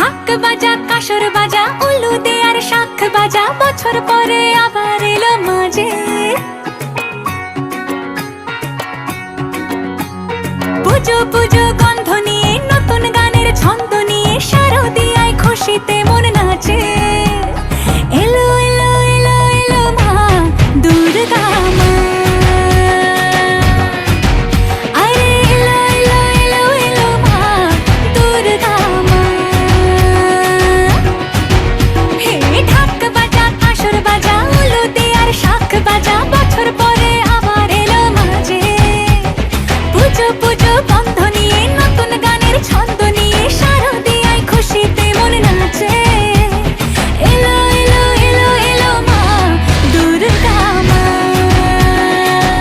ঢাক বাজা কাসর বাজা উলু দে আর শাখ বাজা, বছর পরে আবার এলো মাঝে। পুজো পুজো গন্ধ নিয়ে নতুন গানের ছন্দ নিয়ে শারদিয়ায় খুশিতে